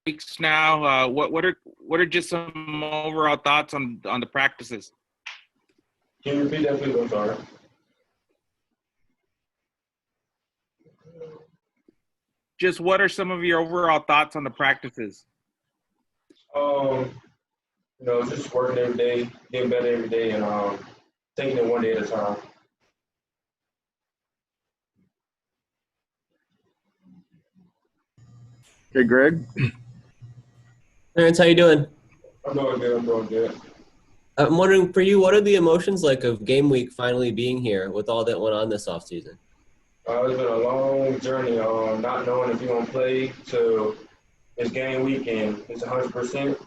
weeks now. What are just some overall thoughts on the practices? Can you repeat that, please? I'm sorry. Just what are some of your overall thoughts on the practices? Just working every day, getting better every day, and taking it one day at a time. Okay, Greg. Clarence, how you doing? I'm doing good. I'm wondering, for you, what are the emotions like of game week finally being here with all that went on this offseason? It's been a long journey, not knowing if you're going to play to this game weekend. It's 100%.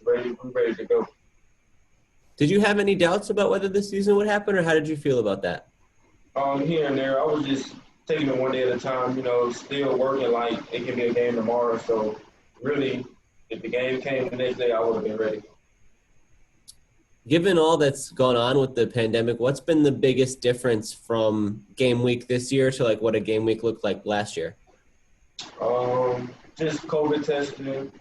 We're ready to go. Did you have any doubts about whether this season would happen, or how did you feel about that? Here and there, I was just taking it one day at a time, still working like it can be a game tomorrow. So, really, if the game came the next day, I would have been ready. Given all that's gone on with the pandemic, what's been the biggest difference from game week this year to like what a game week looked like last year? Just COVID testing,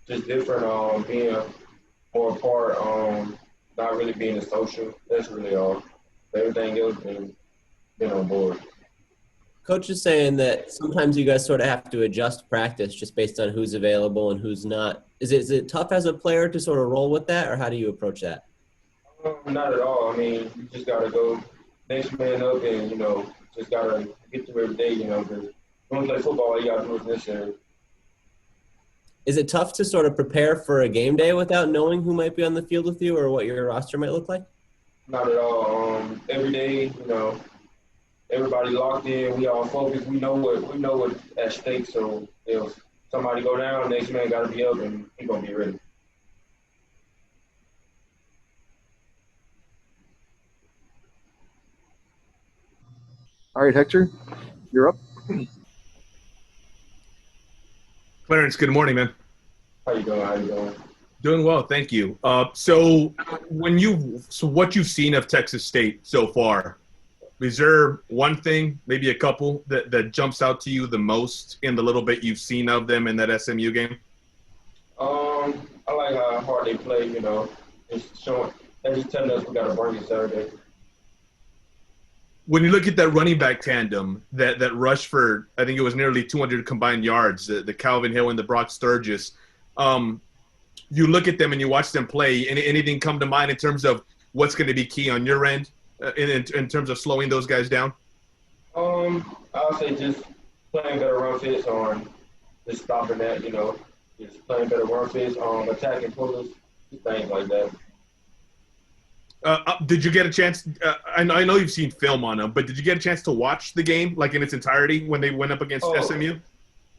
just different, being more apart, not really being as social. That's really all. Everything else been on board. Coach is saying that sometimes you guys sort of have to adjust practice just based on who's available and who's not. Is it tough as a player to sort of roll with that, or how do you approach that? Not at all. I mean, you just got to go next man up and, just got to get through every day, because when you play football, all you got to do is necessary. Is it tough to sort of prepare for a game day without knowing who might be on the field with you or what your roster might look like? Not at all. Every day, everybody locked in. We all focused. We know what's at stake. So if somebody go down, next man got to be up, and he gonna be ready. All right, Hector, you're up. Clarence, good morning, man. How you doing? Doing well, thank you. So what you've seen of Texas State so far, is there one thing, maybe a couple, that jumps out to you the most in the little bit you've seen of them in that SMU game? I like how hard they play. Just showing. They're just telling us we got to bring it Saturday. When you look at that running back tandem that rushed for, I think it was nearly 200 combined yards, the Calvin Hill and the Brock Sturgis, you look at them and you watch them play, anything come to mind in terms of what's going to be key on your end in terms of slowing those guys down? I'll say just playing better run fits on just stopping that, just playing better run fits on attacking pullers, things like that. Did you get a chance? I know you've seen film on them, but did you get a chance to watch the game, like in its entirety, when they went up against SMU?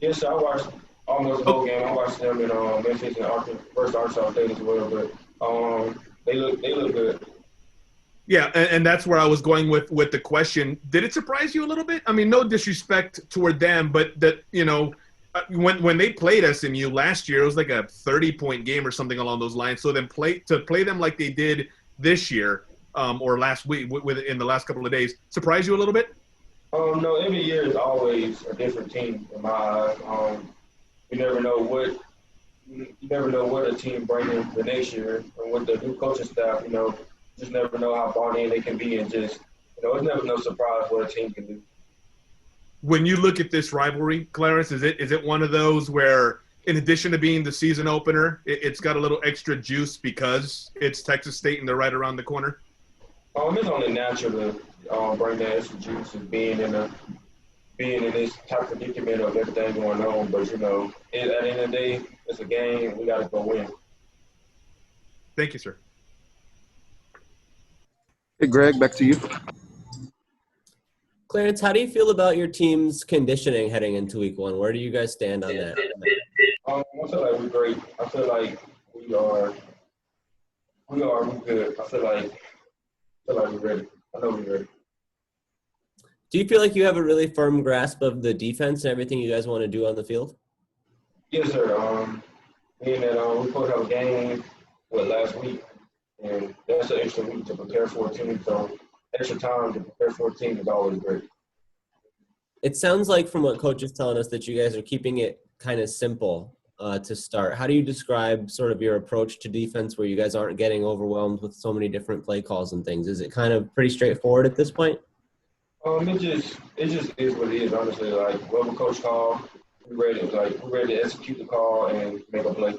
Yes, I watched almost the whole game. I watched them in Memphis and versus Arkansas State as well, but they look good. Yeah, and that's where I was going with the question. Did it surprise you a little bit? I mean, no disrespect toward them, but that when they played SMU last year, it was like a 30-point game or something along those lines. So then play them like they did this year or last week in the last couple of days, surprise you a little bit? No, every year is always a different team in my eyes. You never know what a team brings in the next year, and with the new coaching staff, just never know how bought in they can be, and just it's never no surprise what a team can do. When you look at this rivalry, Clarence, is it one of those where, in addition to being the season opener, it's got a little extra juice because it's Texas State and they're right around the corner? It's only natural to bring that extra juice of being in this type of predicament of everything going on. But at the end of the day, it's a game. We got to go win. Thank you, sir. Hey, Greg, back to you. Clarence, how do you feel about your team's conditioning heading into week one? Where do you guys stand on that? I feel like we're great. I feel like we are good. I feel like we're ready. I know we're ready. Do you feel like you have a really firm grasp of the defense and everything you guys want to do on the field? Yes, sir. Being that we supposed to have a game last week, and that's an extra week to prepare for a team. So extra time to prepare for a team is always great. It sounds like from what Coach is telling us that you guys are keeping it kind of simple to start. How do you describe sort of your approach to defense where you guys aren't getting overwhelmed with so many different play calls and things? Is it kind of pretty straightforward at this point? It just is what it is, honestly. Like whatever coach call, we're ready to execute the call and make a play.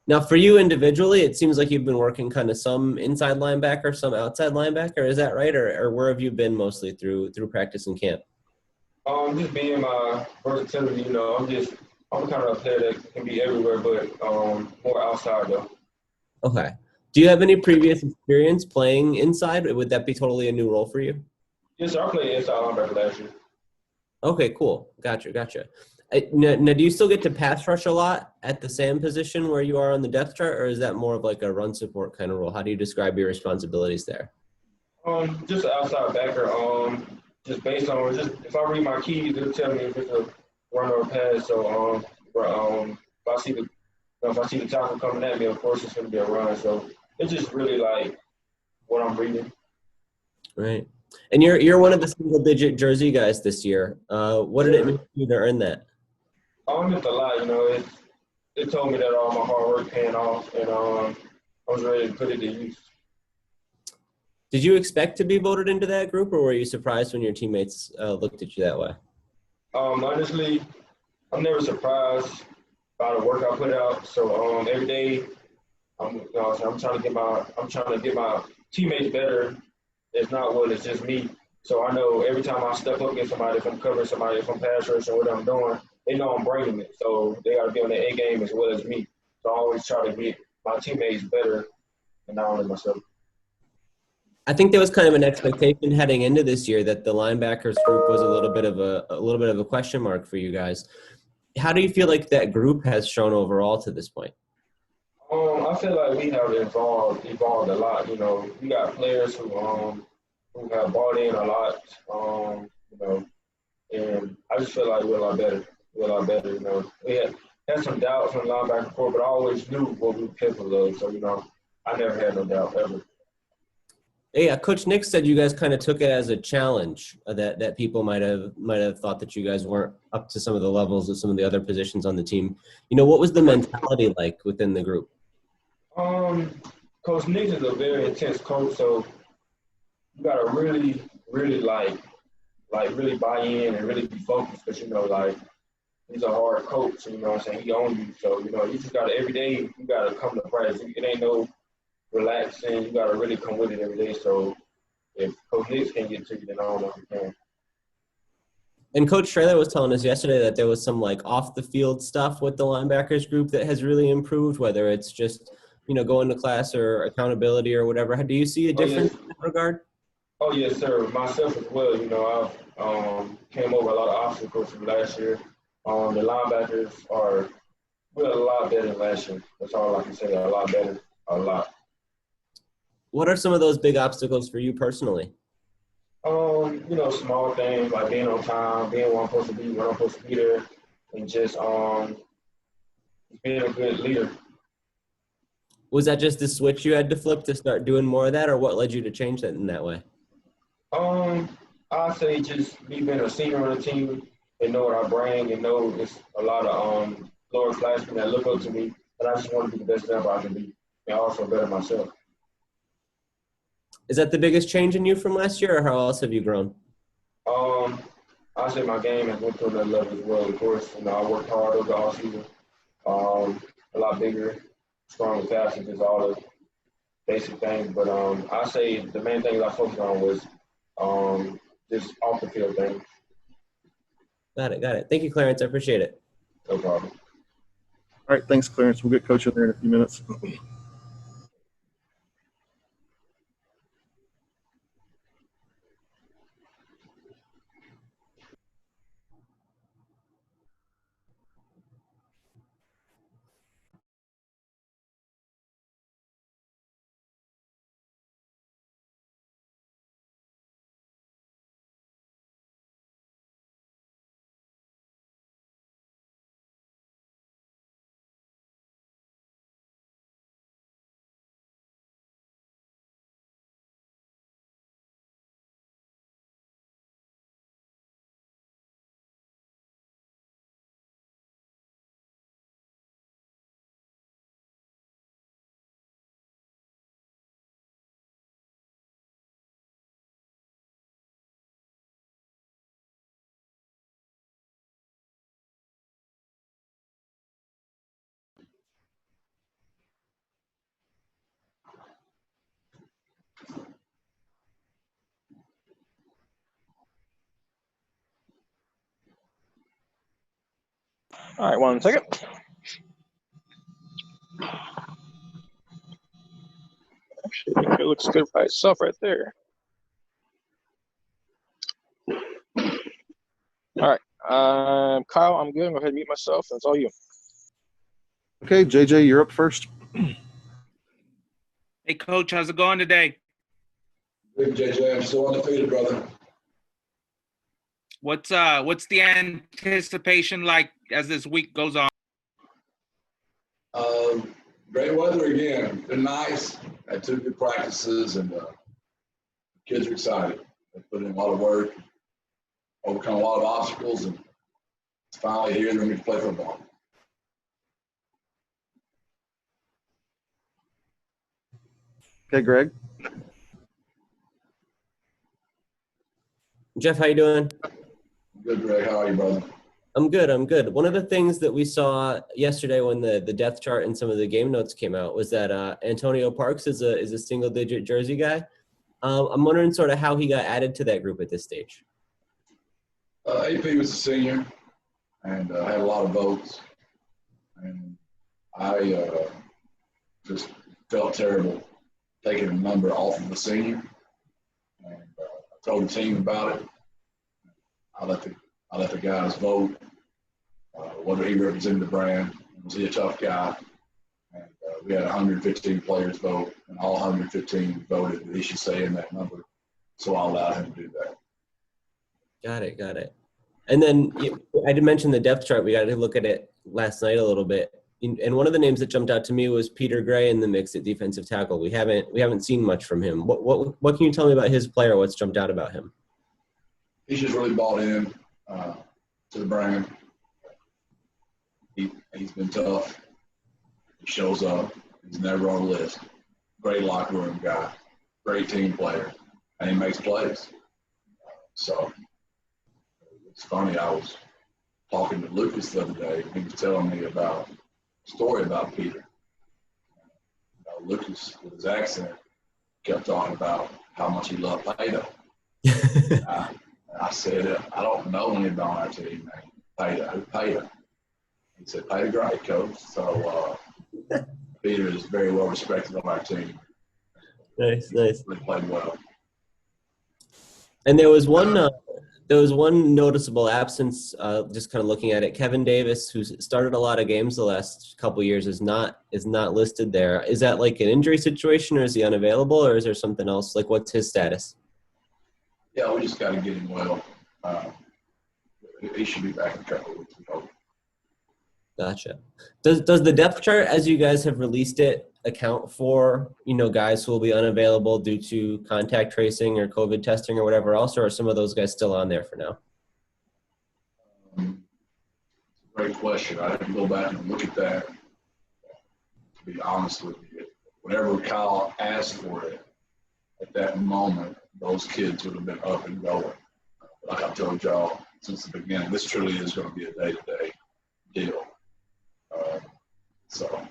Now, for you individually, it seems like you've been working kind of some inside linebacker, some outside linebacker. Is that right, or where have you been mostly through practice and camp? Just being my versatility, I'm kind of a player that can be everywhere, but more outside though. Okay. Do you have any previous experience playing inside? Would that be totally a new role for you? Yes, sir. I played inside linebacker last year. Okay, cool. Gotcha. Now, do you still get to pass rush a lot at the same position where you are on the depth chart, or is that more of like a run support kind of role? How do you describe your responsibilities there? Just an outside backer. Just based on if I read my keys, it'll tell me if it's a run or a pass. So if I see the tackle coming at me, of course it's gonna be a run. So it's just really like what I'm reading. Right. And you're one of the single digit jersey guys this year. What did it mean for you to earn that? I missed a lot, it told me that all my hard work paying off, and I was ready to put it to use. Did you expect to be voted into that group, or were you surprised when your teammates looked at you that way? Honestly, I'm never surprised by the work I put out. So every day, I'm trying to get my teammates better. It's just me. So I know every time I step up against somebody, if I'm covering somebody, if I'm pass rushing or what I'm doing, they know I'm bringing it. So they got to be on their A game as well as me. So I always try to get my teammates better and not only myself. I think there was kind of an expectation heading into this year that the linebackers group was a little bit of a question mark for you guys. How do you feel like that group has shown overall to this point? I feel like we have evolved a lot. We got players who have bought in a lot. And I just feel like we're a lot better. We had some doubts from the linebacker core, but I always knew what we were capable of. So I never had no doubt ever. Yeah, Coach Nick said you guys kind of took it as a challenge that people might have thought that you guys weren't up to some of the levels of some of the other positions on the team. What was the mentality like within the group? Coach Nick is a very intense coach, so you gotta really, really really buy in and really be focused because he's a hard coach. You know what I'm saying? He owns you, so you just gotta every day you gotta come to practice. It ain't no relaxing. You got to really come with it every day. So if Coach Hicks can't get to you, then I don't know if he can. And Coach Traylor was telling us yesterday that there was some off the field stuff with the linebackers group that has really improved, whether it's just, going to class or accountability or whatever. Do you see a difference in that regard? Oh, yes, sir. Myself as well. I've came over a lot of obstacles from last year. The linebackers we're a lot better than last year. That's all I can say. A lot better. A lot. What are some of those big obstacles for you personally? Small things like being on time, being where I'm supposed to be, when I'm supposed to be there, and just being a good leader. Was that just the switch you had to flip to start doing more of that, or what led you to change that in that way? I'd say just me being a senior on the team and know what I bring and know it's a lot of lower flashmen that look up to me, and I just want to be the best example I can be and also better myself. Is that the biggest change in you from last year, or how else have you grown? I say my game has went to another level as well. Of course, I worked hard over the offseason. A lot bigger, stronger, faster, just all the basic things. But I say the main thing I focused on was just off the field things. Got it. Thank you, Clarence. I appreciate it. No problem. All right, thanks, Clarence. We'll get Coach in there in a few minutes. All right, 1 second. Actually, I think it looks good by itself right there. All right, Kyle, I'm good. I'm going to go ahead and mute myself. That's all you. Okay, JJ, you're up first. Hey, Coach, how's it going today? Good, JJ. I'm still undefeated, brother. What's the anticipation like as this week goes on? Great weather again. Been nice. Had 2 good practices, and kids are excited. They put in a lot of work, overcome a lot of obstacles, and it's finally here. They're going to play football. Okay, Greg. Jeff, how you doing? Good, Greg. How are you, brother? I'm good. I'm good. One of the things that we saw yesterday when the depth chart and some of the game notes came out was that Antonio Parks is a single-digit jersey guy. I'm wondering sort of how he got added to that group at this stage. AP was a senior and had a lot of votes. And I just felt terrible taking a number off of the senior. And I told the team about it. I let the guys vote. Whether he represented the brand, was he a tough guy? And we had 115 players vote, and all 115 voted that he should stay in that number. So I allowed him to do that. Got it. And then I did mention the depth chart. We got to look at it last night a little bit. And one of the names that jumped out to me was Peter Gray in the mix at defensive tackle. We haven't seen much from him. What can you tell me about his player? What's jumped out about him? He's just really bought in to the brand. He's been tough. He shows up. He's never on the list. Great locker room guy. Great team player. And he makes plays. So it's funny. I was talking to Lucas the other day. He was telling me about a story about Peter. Lucas, with his accent, kept talking about how much he loved Payda. I said, I don't know anybody on our team named Payda. Who's Payda? He said, Payda Gray, coach. So Peter is very well respected on our team. Nice. He played well. And there was one noticeable absence, just kind of looking at it. Kevin Davis, who's started a lot of games the last couple of years, is not listed there. Is that like an injury situation, or is he unavailable, or is there something else? Like, what's his status? Yeah, we just got to get him well. He should be back in a couple of weeks, we hope. Gotcha. Does the depth chart, as you guys have released it, account for, guys who will be unavailable due to contact tracing or COVID testing or whatever else, or are some of those guys still on there for now? Great question. I have to go back and look at that. To be honest with you, whenever Kyle asked for it, at that moment, those kids would have been up and going. Like I told y'all since the beginning, this truly is going to be a day-to-day deal. So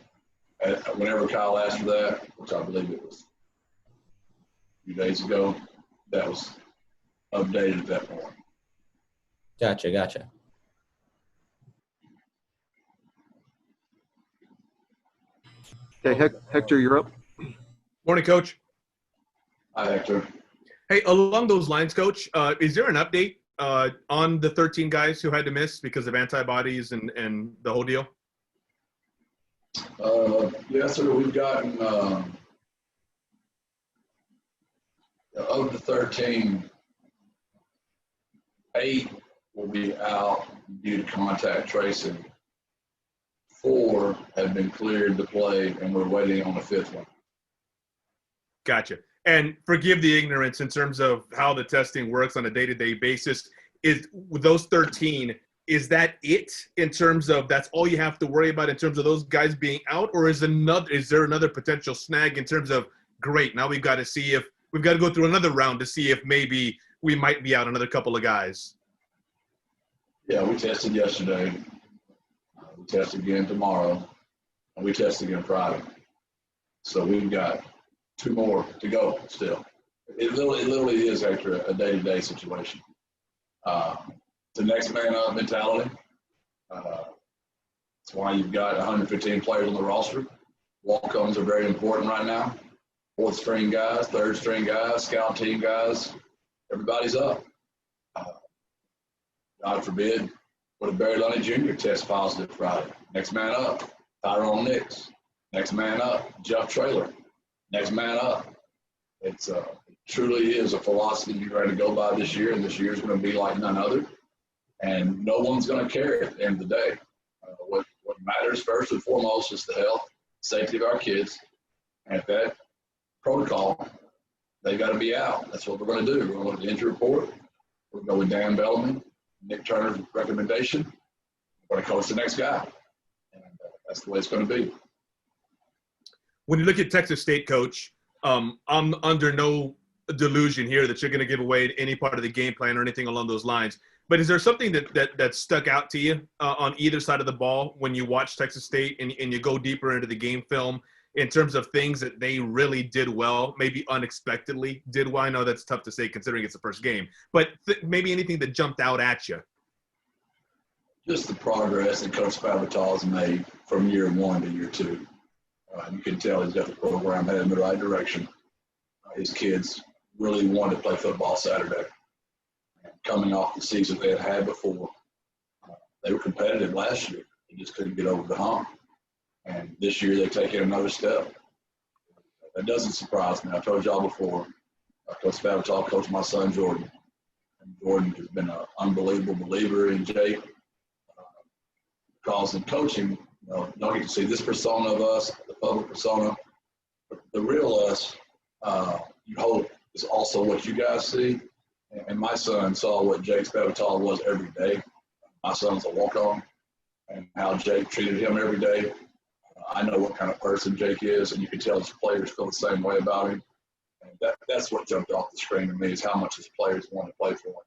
whenever Kyle asked for that, which I believe it was a few days ago, that was updated at that point. Gotcha. Okay, Hector, you're up. Morning, Coach. Hi, Hector. Hey, along those lines, Coach, is there an update on the 13 guys who had to miss because of antibodies and the whole deal? Yes, sir. We've gotten of the 13, 8 will be out due to contact tracing. 4 have been cleared to play, and we're waiting on the 5th one. Gotcha. And forgive the ignorance in terms of how the testing works on a day-to-day basis. Is with those 13, is that it in terms of that's all you have to worry about in terms of those guys being out, or is there another potential snag in terms of great, now we've got to go through another round to see if maybe we might be out another couple of guys? Yeah, we tested yesterday. We test again tomorrow, and we test again Friday. So we've got 2 more to go still. It literally is, Hector, a day-to-day situation. The next man up mentality. That's why you've got 115 players on the roster. Walk-ons are very important right now. Fourth-string guys, third-string guys, scout team guys, everybody's up. God forbid, what if Barry Lundy Jr. tests positive Friday? Next man up, Tyrone Nix. Next man up, Jeff Traylor. Next man up. It truly is a philosophy you're going to go by this year, and this year is going to be like none other. And no one's going to care at the end of the day. What matters first and foremost is the health, safety of our kids. And if that protocol, they got to be out. That's what we're going to do. We're going to look at the injury report. We're going to go with Dan Bellman, Nick Turner's recommendation. We're going to coach the next guy. And that's the way it's going to be. When you look at Texas State, Coach, I'm under no delusion here that you're going to give away any part of the game plan or anything along those lines. But is there something that stuck out to you on either side of the ball when you watch Texas State and you go deeper into the game film in terms of things that they really did well, maybe unexpectedly did well? I know that's tough to say considering it's the first game, but maybe anything that jumped out at you. Just the progress that Coach Spavital has made from year one to year two. You can tell he's got the program headed in the right direction. His kids really wanted to play football Saturday. Coming off the season they had before, they were competitive last year. They just couldn't get over the hump. And this year they're taking another step. That doesn't surprise me. I told y'all before, Coach Spavital coached my son Jordan. And Jordan has been an unbelievable believer in Jake. Because in coaching, don't get to see this persona of us, the public persona. But the real us, you hope, is also what you guys see. And my son saw what Jake Spavital was every day. My son's a walk-on, and how Jake treated him every day. I know what kind of person Jake is, and you can tell his players feel the same way about him. And that's what jumped off the screen to me, is how much his players want to play for him.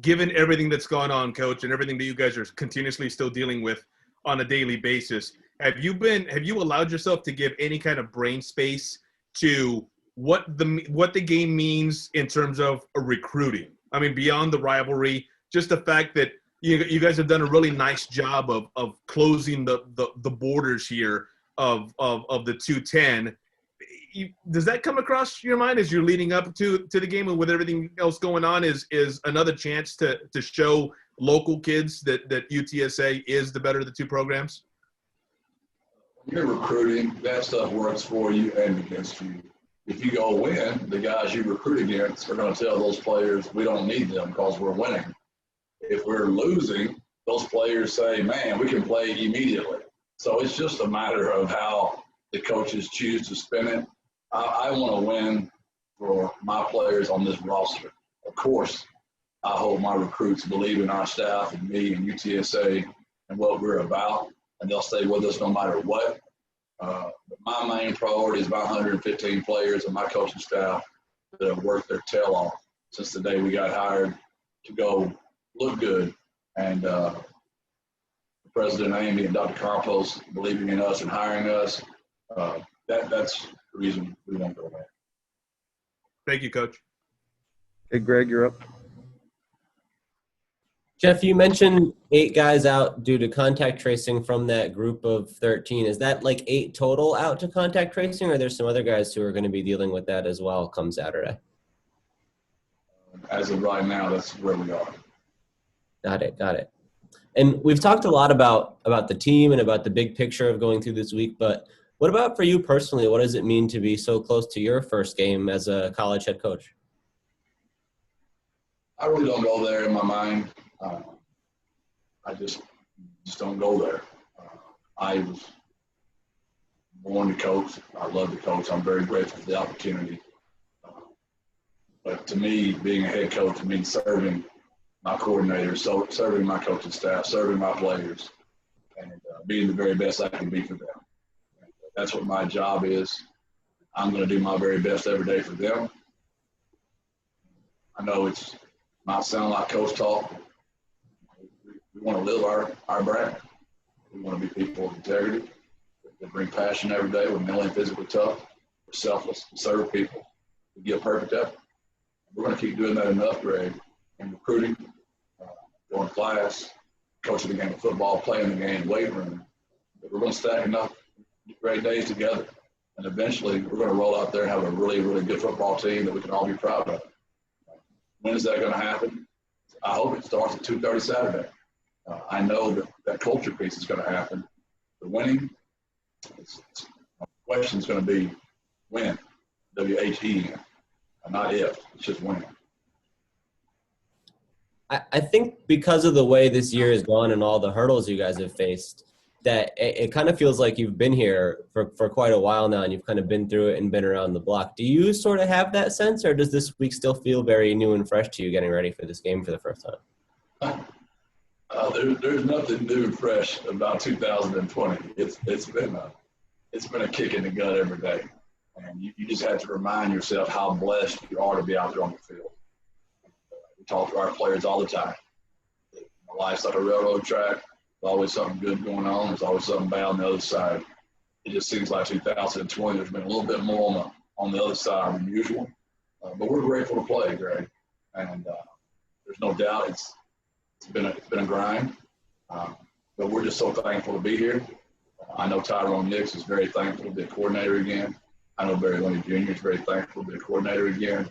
Given everything that's gone on, Coach, and everything that you guys are continuously still dealing with on a daily basis, have you allowed yourself to give any kind of brain space to what the game means in terms of recruiting? I mean, beyond the rivalry, just the fact that you guys have done a really nice job of closing the borders here of the 210. Does that come across your mind as you're leading up to the game, and with everything else going on, is another chance to show local kids that UTSA is the better of the two programs? When you're recruiting, that stuff works for you and against you. If you go win, the guys you recruit against are going to tell those players we don't need them because we're winning. If we're losing, those players say, man, we can play immediately. So it's just a matter of how the coaches choose to spin it. I want to win for my players on this roster. Of course, I hope my recruits believe in our staff and me and UTSA and what we're about, and they'll stay with us no matter what. But my main priority is my 115 players and my coaching staff that have worked their tail off since the day we got hired to go look good. And President Amy and Dr. Campos believing in us and hiring us, that's the reason we want to go there. Thank you, Coach. Hey, Greg, you're up. Jeff, you mentioned 8 guys out due to contact tracing from that group of 13. Is that like 8 total out to contact tracing, or there's some other guys who are going to be dealing with that as well come Saturday? As of right now, that's where we are. Got it. And we've talked a lot about the team and about the big picture of going through this week, but what about for you personally? What does it mean to be so close to your first game as a college head coach? I really don't go there in my mind. I just don't go there. I was born to coach. I love to coach. I'm very grateful for the opportunity. But to me, being a head coach means serving my coordinators, so serving my coaching staff, serving my players, and being the very best I can be for them. And that's what my job is. I'm going to do my very best every day for them. I know it's might sound like coach talk. We want to live our brand. We want to be people of integrity that bring passion every day. We're mentally and physically tough. We're selfless. We serve people. We give perfect effort. We're going to keep doing that enough, Greg, in recruiting, going to class, coaching the game of football, playing the game, weight room. But we're going to stack enough great days together. And eventually we're going to roll out there and have a really, really good football team that we can all be proud of. When is that going to happen? I hope it starts at 2:30 Saturday. I know that culture piece is going to happen. The winning, my question is going to be when, W-H-E-N, not if, it's just when. I think because of the way this year has gone and all the hurdles you guys have faced, that it kind of feels like you've been here for quite a while now and you've kind of been through it and been around the block. Do you sort of have that sense, or does this week still feel very new and fresh to you getting ready for this game for the first time? There's nothing new and fresh about 2020. It's been a kick in the gut every day. And you just have to remind yourself how blessed you are to be out there on the field. We talk to our players all the time. Life's like a railroad track. There's always something good going on. There's always something bad on the other side. It just seems like 2020, there's been a little bit more on the other side than usual. But we're grateful to play, Greg. And there's no doubt it's been a grind. But we're just so thankful to be here. I know Tyrone Nix is very thankful to be a coordinator again. I know Barry Lundy Jr. is very thankful to be a coordinator again.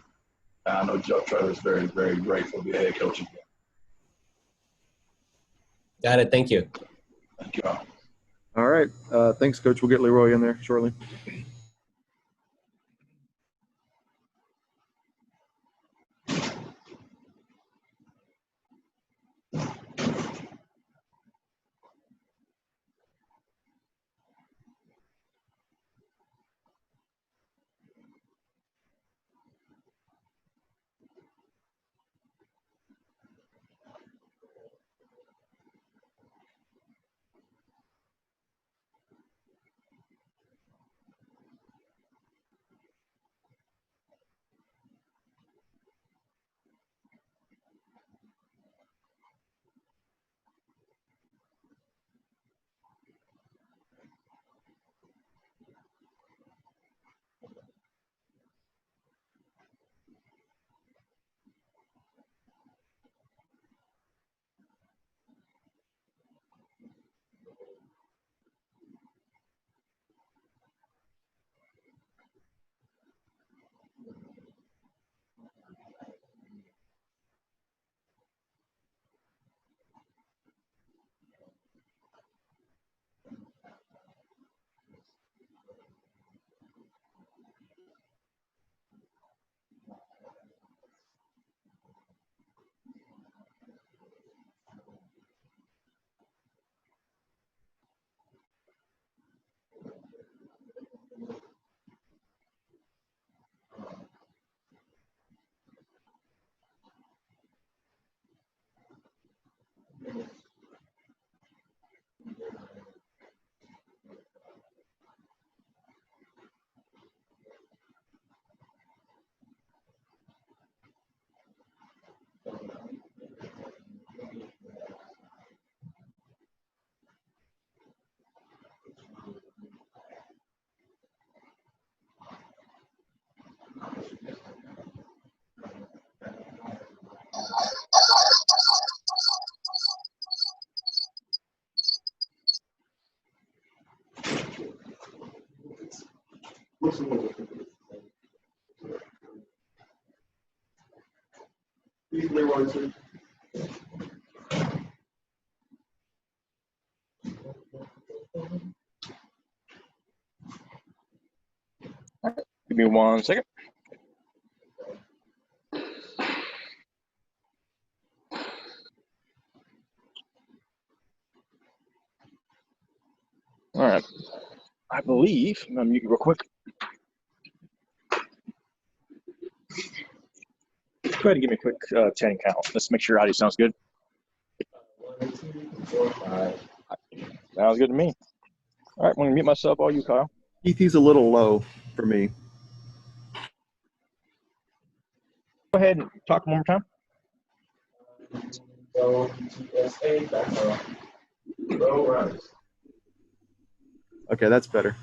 And I know Jeff Traylor is very, very grateful to be a head coach again. Got it. Thank you. Thank you. All right. Thanks, Coach. We'll get Leroy in there shortly. Please, Leroy, sir. Give me 1 second. All right. I believe, I'm going to mute you real quick. Go ahead and give me a quick 10 count. Let's make sure audio sounds good. 1, 2, 3, 4, 5. Sounds good to me. All right, I'm going to mute myself. All you, Kyle. Keith, he's a little low for me. Go ahead and talk one more time. So, UTSA, back on. Go runners. Okay, that's better.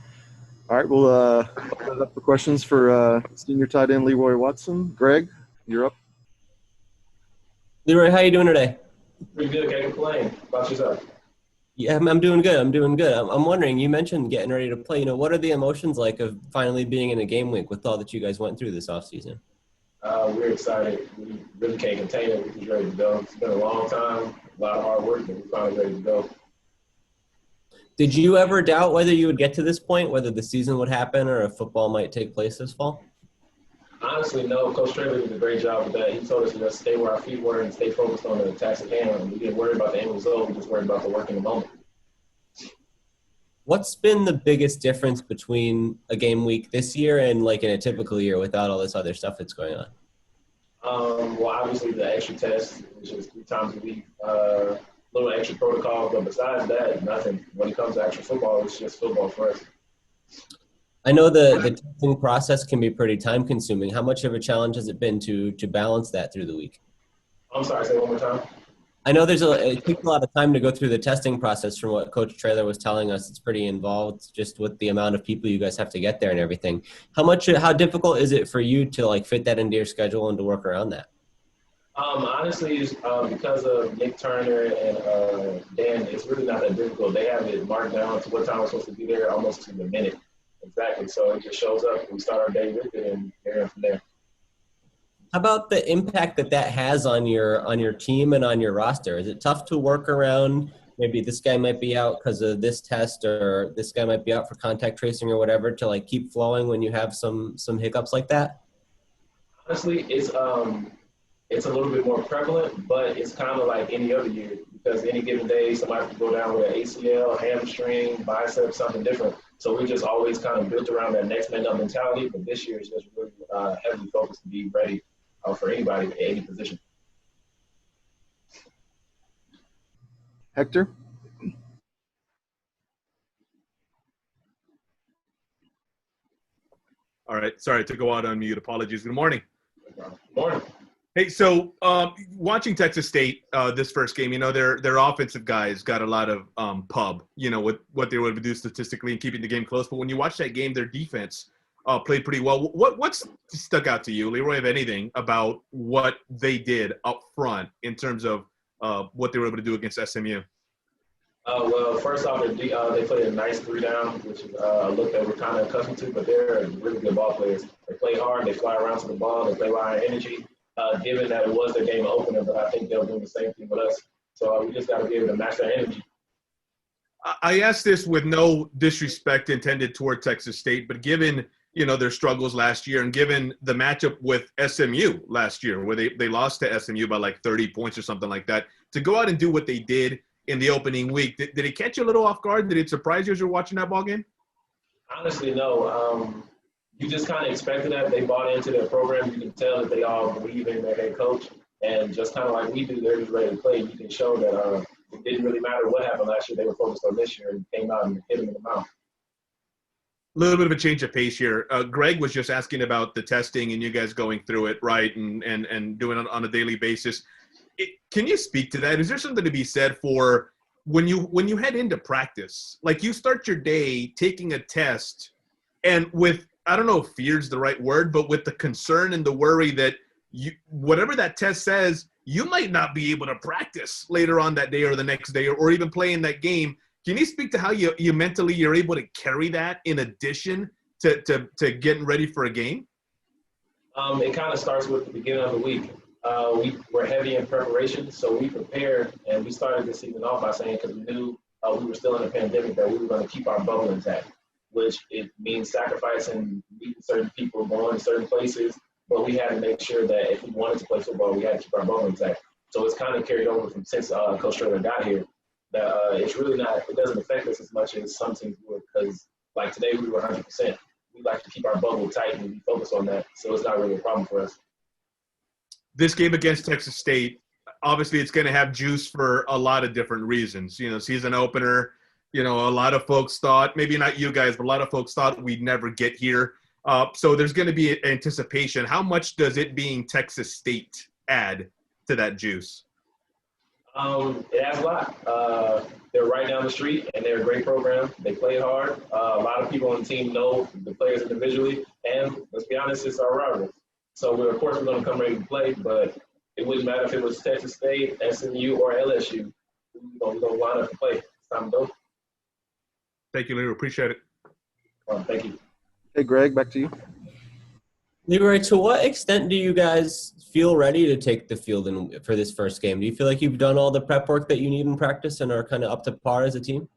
All right, we'll open it up for questions for senior tight end Leroy Watson. Greg, you're up. Leroy, how you doing today? Pretty good, can't complain. How about yourself? Yeah, I'm doing good. I'm doing good. I'm wondering, you mentioned getting ready to play. What are the emotions like of finally being in a game week with all that you guys went through this offseason? We're excited. We really can't contain it. We're just ready to go. It's been a long time, a lot of hard work, but we're finally ready to go. Did you ever doubt whether you would get to this point, whether the season would happen or if football might take place this fall? Honestly, no. Coach Traylor did a great job with that. He told us to just stay where our feet were and stay focused on the task at hand. We didn't worry about the end result. We just worried about the work in the moment. What's been the biggest difference between a game week this year and like in a typical year without all this other stuff that's going on? Well, obviously the extra test, which is 3 times a week, little extra protocols, but besides that, nothing. When it comes to actual football, it's just football for us. I know the testing process can be pretty time consuming. How much of a challenge has it been to balance that through the week? I'm sorry, say it one more time. I know it takes a lot of time to go through the testing process. From what Coach Traylor was telling us, it's pretty involved just with the amount of people you guys have to get there and everything. How difficult is it for you to like fit that into your schedule and to work around that? Honestly, because of Nick Turner and Dan, it's really not that difficult. They have it marked down to what time we're supposed to be there almost to the minute. Exactly. So it just shows up. We start our day with it and carry on from there. How about the impact that has on your team and on your roster? Is it tough to work around? Maybe this guy might be out because of this test, or this guy might be out for contact tracing or whatever, to like keep flowing when you have some hiccups like that? Honestly, it's a little bit more prevalent, but it's kind of like any other year because any given day somebody could go down with an ACL, hamstring, bicep, something different. So we just always kind of built around that next man up mentality. But this year is just really heavily focused to be ready for anybody at any position. Hector? All right. Sorry to go out on mute. Apologies. Good morning. Good morning. Hey, so watching Texas State this first game, their offensive guys got a lot of pub, with what they were able to do statistically and keeping the game close. But when you watch that game, their defense played pretty well. What's stuck out to you, Leroy, if anything, about what they did up front in terms of what they were able to do against SMU? Well, first off, they played a nice 3-down, which is a look that we're kind of accustomed to, but they're really good ball players. They play hard, they fly around to the ball, they play with high energy. Given that it was their game opener, but I think they'll do the same thing with us. So we just got to be able to match their energy. I asked this with no disrespect intended toward Texas State, but given their struggles last year and given the matchup with SMU last year, where they lost to SMU by like 30 points or something like that, to go out and do what they did in the opening week, did it catch you a little off guard? Did it surprise you as you're watching that ball game? Honestly, no. You just kind of expected that. They bought into their program. You can tell that they all believe in their head coach. And just kind of like we do, they're just ready to play. You can show that it didn't really matter what happened last year. They were focused on this year and came out and hit them in the mouth. A little bit of a change of pace here. Greg was just asking about the testing and you guys going through it, right, and doing it on a daily basis. Can you speak to that? Is there something to be said for when you head into practice, like you start your day taking a test and with, I don't know if fear is the right word, but with the concern and the worry that whatever that test says, you might not be able to practice later on that day or the next day or even play in that game. Can you speak to how you mentally you're able to carry that in addition to getting ready for a game? It kind of starts with the beginning of the week. We're heavy in preparation, so we prepared, and we started the season off by saying, because we knew we were still in a pandemic, that we were going to keep our bubble intact, which it means sacrificing, meeting certain people, going to certain places, but we had to make sure that if we wanted to play football, we had to keep our bubble intact. So it's kind of carried over from since Coach Traylor got here, that it's really not, it doesn't affect us as much as some teams would, because like today we were 100%. We like to keep our bubble tight and we focus on that, so it's not really a problem for us. This game against Texas State, obviously it's going to have juice for a lot of different reasons. Season opener, a lot of folks thought, maybe not you guys, but a lot of folks thought we'd never get here. So there's going to be anticipation. How much does it being Texas State add to that juice? It adds a lot. They're right down the street, and they're a great program. They play hard. A lot of people on the team know the players individually, and let's be honest, it's our rival. So, of course, we're going to come ready to play, but it wouldn't matter if it was Texas State, SMU, or LSU. We're going to line up to play. It's time to go. Thank you, Leroy. Appreciate it. Thank you. Hey, Greg, back to you. Leroy, to what extent do you guys feel ready to take the field for this first game? Do you feel like you've done all the prep work that you need in practice and are kind of up to par as a team?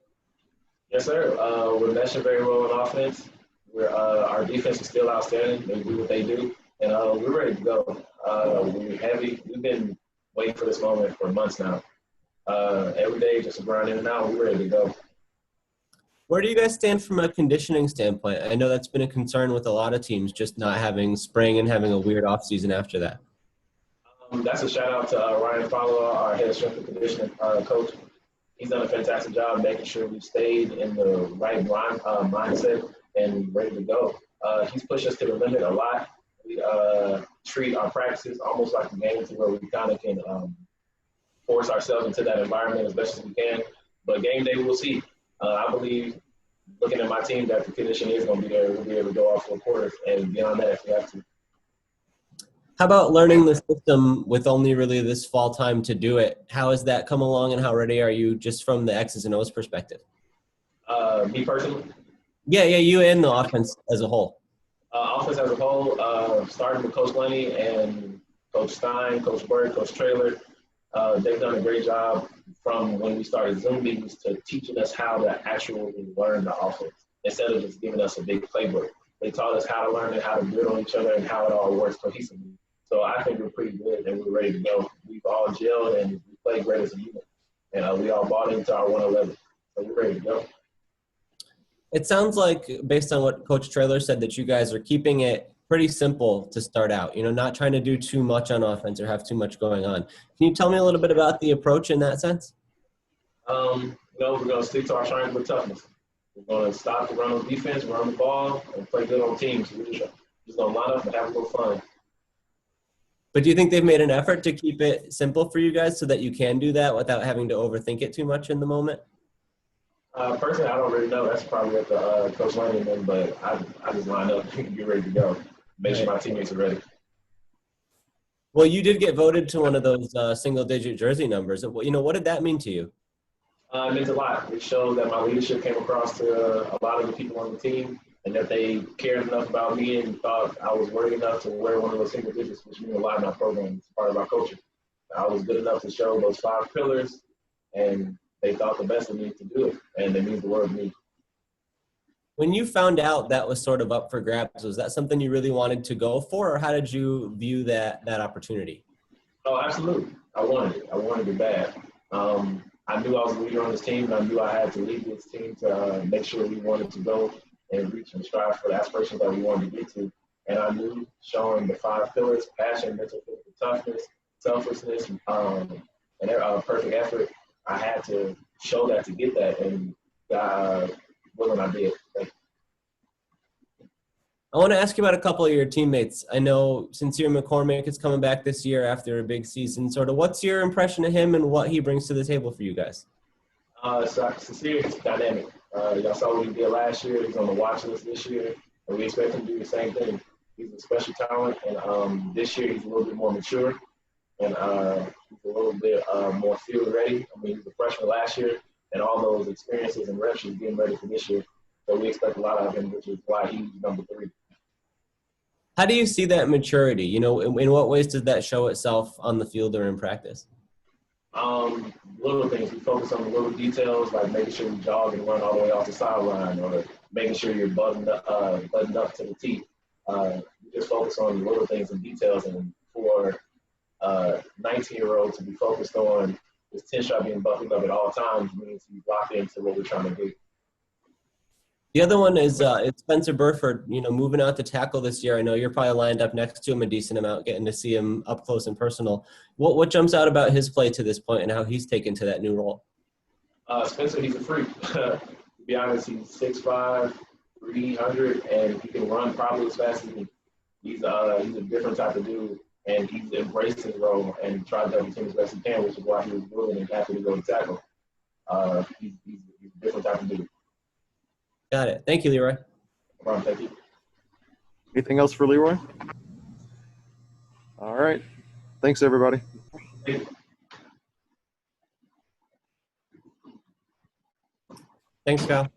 Yes, sir. We're meshing very well in offense. Our defense is still outstanding. They do what they do. And we're ready to go. We're heavy. We've been waiting for this moment for months now. Every day, just a grind in and out. We're ready to go. Where do you guys stand from a conditioning standpoint? I know that's been a concern with a lot of teams, just not having spring and having a weird offseason after that. That's a shout-out to Ryan Fowler, our head strength and conditioning coach. He's done a fantastic job making sure we've stayed in the right mindset and ready to go. He's pushed us to the limit a lot. We treat our practices almost like a game to where we kind of can force ourselves into that environment as best as we can. But game day, we'll see. I believe, looking at my team, that the condition is going to be there. We'll be able to go off for quarters and beyond that if we have to. How about learning the system with only really this fall time to do it? How has that come along, and how ready are you just from the X's and O's perspective? Me personally? Yeah, you and the offense as a whole. Offense as a whole, starting with Coach Lenny and Coach Stein, Coach Bird, Coach Traylor, they've done a great job from when we started Zoom meetings to teaching us how to actually learn the offense instead of just giving us a big playbook. They taught us how to learn it, how to build on each other, and how it all works cohesively. So I think we're pretty good and we're ready to go. We've all gelled and we play great as a unit. And we all bought into our 111. So we're ready to go. It sounds like, based on what Coach Traylor said, that you guys are keeping it pretty simple to start out, not trying to do too much on offense or have too much going on. Can you tell me a little bit about the approach in that sense? We're going to stick to our triangle of toughness. We're going to stop the run on defense, run the ball, and play good on teams. We're just going to line up and have a little fun. But do you think they've made an effort to keep it simple for you guys so that you can do that without having to overthink it too much in the moment? Personally, I don't really know. That's probably up to Coach Lenny and them, but I just line up and get ready to go. Make sure my teammates are ready. Well, you did get voted to one of those single-digit jersey numbers. What did that mean to you? It means a lot. It showed that my leadership came across to a lot of the people on the team and that they cared enough about me and thought I was worthy enough to wear one of those single digits, which means a lot in our program. It's part of our culture. I was good enough to show those 5 pillars, and they thought the best of me to do it, and it means the world to me. When you found out that was sort of up for grabs, was that something you really wanted to go for, or how did you view that opportunity? Oh, absolutely. I wanted it. I wanted it bad. I knew I was a leader on this team, and I knew I had to lead this team to make sure we wanted to go and reach and strive for the aspirations that we wanted to get to. And I knew showing the 5 pillars, passion, mental toughness, selflessness, and perfect effort, I had to show that to get that, and when I did. I want to ask you about a couple of your teammates. I know Sincere McCormick is coming back this year after a big season. Sort of, what's your impression of him and what he brings to the table for you guys? Sincere is dynamic. Y'all saw what he did last year. He's on the watch list this year, and we expect him to do the same thing. He's a special talent, and this year he's a little bit more mature, and he's a little bit more field ready. I mean, he was a freshman last year, and all those experiences and reps he's getting ready for this year. So we expect a lot out of him, which is why he's number 3. How do you see that maturity? In what ways does that show itself on the field or in practice? Little things. We focus on the little details, like making sure you jog and run all the way off the sideline, or making sure you're buttoned up to the teeth. We just focus on little things and details. And for a 19-year-old to be focused on his 10-shot being buckled up at all times means he's locked into what we're trying to do. The other one is Spencer Burford, moving out to tackle this year. I know you're probably lined up next to him a decent amount, getting to see him up close and personal. What jumps out about his play to this point and how he's taken to that new role? Spencer, he's a freak. To be honest, he's 6'5", 300, and he can run probably as fast as me. He's a different type of dude, and he's embraced his role and tried to help the team as best he can, which is why he was willing and happy to go to tackle. He's a different type of dude. Got it. Thank you, Leroy. No problem. Thank you. Anything else for Leroy? All right. Thanks, everybody. Thanks, Kyle.